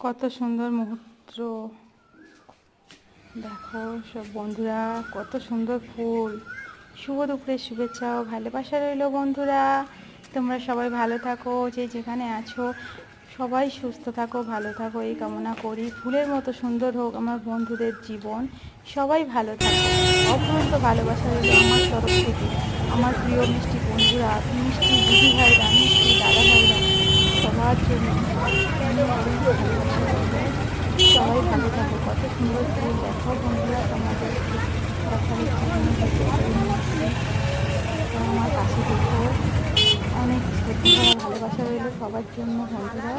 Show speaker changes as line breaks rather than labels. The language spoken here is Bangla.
কত সুন্দর মুহূর্ত দেখো সব বন্ধুরা, কত সুন্দর ফুল। শুভ দুপুরের শুভেচ্ছা ও ভালোবাসা রইল বন্ধুরা। তোমরা সবাই ভালো থাকো, যে যেখানে আছো সবাই সুস্থ থাকো, ভালো থাকো এই কামনা করি। ফুলের মতো সুন্দর হোক আমার বন্ধুদের জীবন। সবাই ভালো থাকো, অফুরন্ত ভালোবাসা রইল আমার তরফ থেকে। আমার প্রিয় মিষ্টি বন্ধুরা, মিষ্টি দিদি ভাইরা, মিষ্টি দাদা ভাইরা, সবার জন্য ভালোবাসা রইল। সবাই ভালো থাকো। কত সুন্দর ফুল দেখো বন্ধুরা, তোমাদের আমার পাশে দেখো। অনেক সত্যি ভালোবাসা রইল সবার জন্য বন্ধুরা।